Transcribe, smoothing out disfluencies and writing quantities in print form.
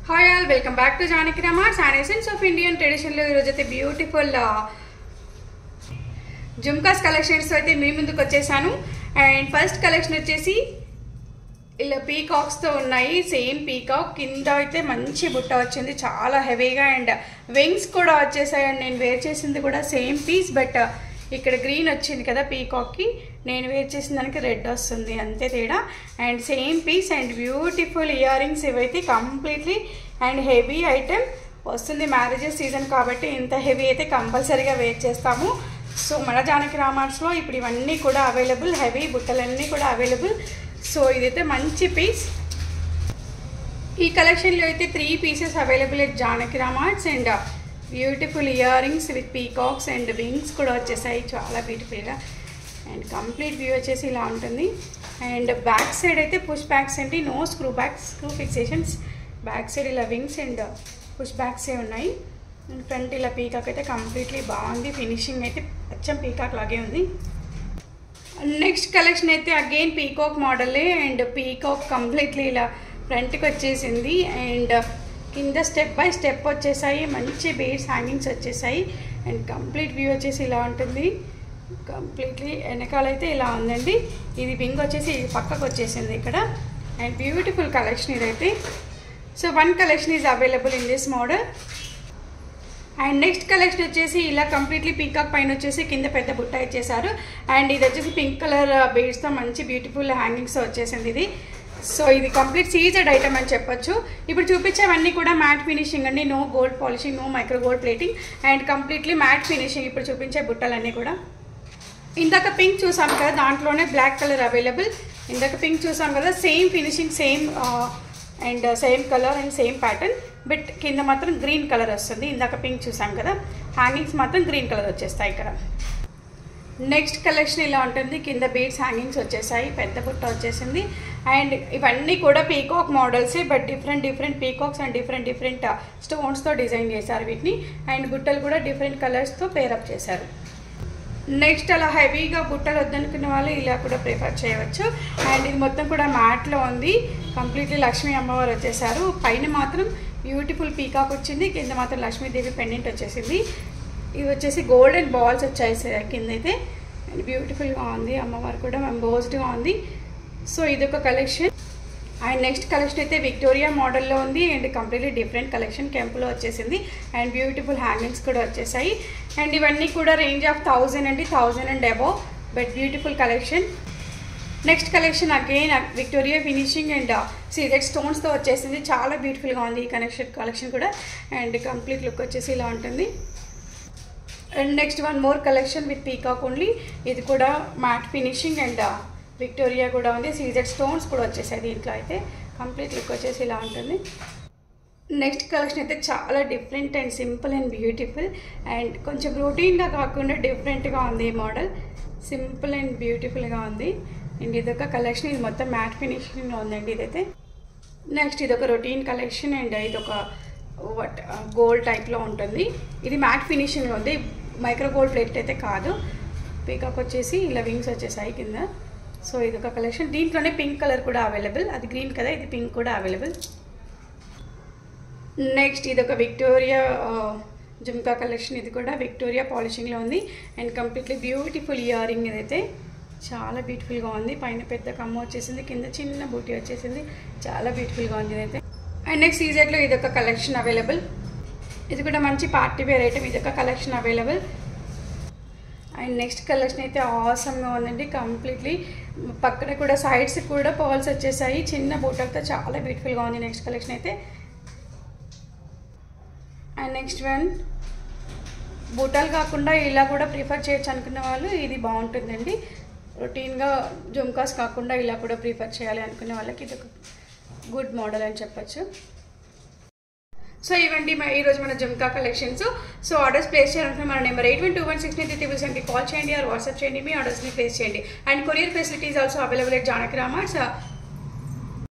Hi all, welcome back to Janaki Ramarts and essence of Indian ట్రెడిషన్లో ఈరోజు అయితే బ్యూటిఫుల్ జుమ్కాస్ కలెక్షన్స్ అయితే మీ ముందుకు వచ్చేసాను. అండ్ ఫస్ట్ కలెక్షన్ వచ్చేసి ఇలా పీకాక్స్తో ఉన్నాయి. సేమ్ పీకాక్ కింద అయితే మంచి బుట్ట వచ్చింది, చాలా హెవీగా. అండ్ వింగ్స్ కూడా వచ్చేసాయి. అండ్ నేను వేర్ చేసింది కూడా సేమ్ పీస్, బట్ ఇక్కడ గ్రీన్ వచ్చింది కదా పీకాక్కి, నేను వేర్ చేసిన దానికి రెడ్ వస్తుంది, అంతే తేడా. And same piece and beautiful earrings ఇవైతే కంప్లీట్లీ అండ్ హెవీ ఐటెం వస్తుంది. మ్యారేజెస్ సీజన్ కాబట్టి ఇంత హెవీ అయితే కంపల్సరీగా వేర్ చేస్తాము. సో మన జానకి రామార్ట్స్లో ఇప్పుడు ఇవన్నీ కూడా అవైలబుల్, హెవీ బుట్టలన్నీ కూడా అవైలబుల్. సో ఇదైతే మంచి పీస్. ఈ కలెక్షన్లో అయితే 3 pieces available at Janaki Ramarts. And beautiful earrings with peacocks and wings కూడా వచ్చేసాయి, చాలా బ్యూటిఫుల్గా. అండ్ కంప్లీట్ వ్యూ వచ్చేసి ఇలా ఉంటుంది. అండ్ బ్యాక్ సైడ్ అయితే పుష్ బ్యాక్స్ అండి, no screw backs, screw fixations. Back side ఇలా వింగ్స్ అండ్ పుష్ బ్యాక్సే ఉన్నాయి. అండ్ ఫ్రంట్ ఇలా పీకాక్ అయితే కంప్లీట్లీ బాగుంది, ఫినిషింగ్ అయితే అచ్చం పీకాక్ లాగే ఉంది. నెక్స్ట్ కలెక్షన్ అయితే అగైన్ పీకాక్ మోడలే. అండ్ పీకాక్ కంప్లీట్లీ ఇలా ఫ్రంట్కి వచ్చేసింది. అండ్ కింద స్టెప్ బై స్టెప్ వచ్చేసాయి, మంచి బీడ్స్ హ్యాంగింగ్స్ వచ్చేసాయి. అండ్ కంప్లీట్ వ్యూ వచ్చేసి ఇలా ఉంటుంది. కంప్లీట్లీ వెనకాలైతే ఇలా ఉందండి. ఇది వింగ్ వచ్చేసి పక్కకు వచ్చేసింది ఇక్కడ. అండ్ బ్యూటిఫుల్ కలెక్షన్ ఇదైతే. So 1 collection is available in this model. And next collection వచ్చేసి ఇలా కంప్లీట్లీ పీకాక్ పైన వచ్చేసి కింద పెద్ద బుట్ట ఇచ్చేసారు. అండ్ ఇది వచ్చేసి పింక్ కలర్ బీడ్స్తో మంచి బ్యూటిఫుల్ హ్యాంగింగ్స్ వచ్చేసింది ఇది. సో ఇది కంప్లీట్ సీజెడ్ ఐటమ్ అని చెప్పొచ్చు. ఇప్పుడు చూపించేవన్నీ కూడా మ్యాట్ ఫినిషింగ్ అండి, no gold polishing, no micro gold plating. And completely matte finishing. ఇప్పుడు చూపించే బుట్టలన్నీ కూడా. ఇందాక పింక్ చూసాం కదా, దాంట్లోనే బ్లాక్ కలర్ అవైలబుల్. ఇందాక పింక్ చూసాం కదా, same finishing, same and same colour and same pattern, but కింద మాత్రం గ్రీన్ కలర్ వస్తుంది. ఇందాక పింక్ చూసాం కదా, హ్యాంగింగ్స్ మాత్రం గ్రీన్ కలర్ వచ్చేస్తాయి ఇక్కడ. నెక్స్ట్ కలెక్షన్ ఇలా ఉంటుంది. కింద బీడ్స్ హ్యాంగింగ్స్ వచ్చేసాయి, పెద్ద బుట్ట వచ్చేసింది. అండ్ ఇవన్నీ కూడా పీకాక్ మోడల్సే, but different peacocks and different స్టోన్స్తో డిజైన్ చేశారు వీటిని. అండ్ బుట్టలు కూడా డిఫరెంట్ కలర్స్తో పేరప్ చేశారు. నెక్స్ట్ అలా హెవీగా బుట్టలు వద్దనుకున్న వాళ్ళు ఇలా కూడా ప్రిఫర్ చేయవచ్చు. అండ్ ఇది మొత్తం కూడా మ్యాట్లో ఉంది. కంప్లీట్లీ లక్ష్మీ అమ్మవారు వచ్చేసారు. పైన మాత్రం బ్యూటిఫుల్ పీకాక్ వచ్చింది, కింద మాత్రం లక్ష్మీదేవి పెండెంట్ వచ్చేసింది. ఇవి వచ్చేసి గోల్డెన్ బాల్స్ వచ్చాయి కింద అయితే. అండ్ బ్యూటిఫుల్గా ఉంది, అమ్మవారు కూడా ఎంబోస్డ్గా ఉంది. సో ఇదొక కలెక్షన్. అండ్ నెక్స్ట్ కలెక్షన్ అయితే విక్టోరియా మోడల్లో ఉంది. అండ్ కంప్లీట్లీ డిఫరెంట్ కలెక్షన్, కెంపులో వచ్చేసింది. అండ్ బ్యూటిఫుల్ హ్యాంగింగ్స్ కూడా వచ్చేసాయి. అండ్ ఇవన్నీ కూడా రేంజ్ ఆఫ్ 1000 అండి, 1000 and above, but beautiful collection. Next collection again Victoria finishing and CZ స్టోన్స్తో వచ్చేసింది, చాలా బ్యూటిఫుల్గా ఉంది ఈ కలెక్షన్ కూడా. అండ్ కంప్లీట్ లుక్ వచ్చేసి ఇలా ఉంటుంది. And next 1 more collection with peacock only. ఇది కూడా మ్యాట్ ఫినిషింగ్ అండ్ విక్టోరియా కూడా ఉంది, సీజెడ్ స్టోన్స్ కూడా వచ్చేసాయి దీంట్లో అయితే. కంప్లీట్ లుక్ వచ్చేసి ఇలా ఉంటుంది. నెక్స్ట్ కలెక్షన్ అయితే చాలా different and simple and beautiful. And కొంచెం రొటీన్గా కాకుండా డిఫరెంట్గా ఉంది ఈ మోడల్, సింపుల్ అండ్ బ్యూటిఫుల్గా ఉంది. అండ్ ఇదొక కలెక్షన్, ఇది మొత్తం మ్యాట్ ఫినిషింగ్లో ఉందండి ఇదైతే. నెక్స్ట్ ఇదొక రొటీన్ కలెక్షన్. అండ్ ఇదొక గోల్డ్ టైప్లో ఉంటుంది. ఇది మ్యాట్ ఫినిషింగ్లో ఉంది, మైక్రో గోల్డ్ ప్లేట్ అయితే కాదు. పీకాక్ వచ్చేసి ఇలా వింగ్స్ వచ్చేసాయి కింద. సో ఇదొక కలెక్షన్. దీంట్లోనే పింక్ కలర్ కూడా అవైలబుల్, అది గ్రీన్ కదా, ఇది పింక్ కూడా అవైలబుల్. నెక్స్ట్ ఇదొక విక్టోరియా జుమ్కా కలెక్షన్. ఇది కూడా విక్టోరియా పాలిషింగ్లో ఉంది. And completely beautiful ear ring ఇదైతే, చాలా బ్యూటిఫుల్గా ఉంది. పైన పెద్ద కమ్మ వచ్చేసింది, కింద చిన్న బూటీ వచ్చేసింది, చాలా బ్యూటిఫుల్గా ఉంది ఇదైతే. అండ్ నెక్స్ట్ సీజెడ్లో ఇదొక కలెక్షన్ అవైలబుల్. ఇది కూడా మంచి పార్టీ వేర్ ఐటమ్, ఇదొక collection available. And next collection అయితే ఆసమ్గా ఉందండి. కంప్లీట్లీ పక్కన కూడా సైడ్స్ కూడా పర్ల్స్ వచ్చేసాయి, చిన్న బూటలతో చాలా బ్యూటిఫుల్గా ఉంది నెక్స్ట్ కలెక్షన్ అయితే. అండ్ నెక్స్ట్ వన్ బూటాలు కాకుండా ఇలా కూడా ప్రిఫర్ చేయొచ్చు అనుకున్న వాళ్ళు ఇది బాగుంటుందండి. రొటీన్గా జుమ్కాస్ కాకుండా ఇలా కూడా ప్రిఫర్ చేయాలి అనుకునే వాళ్ళకి ఇది ఒక గుడ్ మోడల్ అని చెప్పచ్చు. సో ఇవండి ఈరోజు మన jhumka collections. So orders place చేయాలంటే మన నెంబర్ 81216937 కాల్ చేయండి, ఆర్ వాట్సాప్ చేయండి, మీ ఆర్డర్స్ని ప్లేస్ చేయండి. And courier facilities also available at Janaki రామార్ట్స్.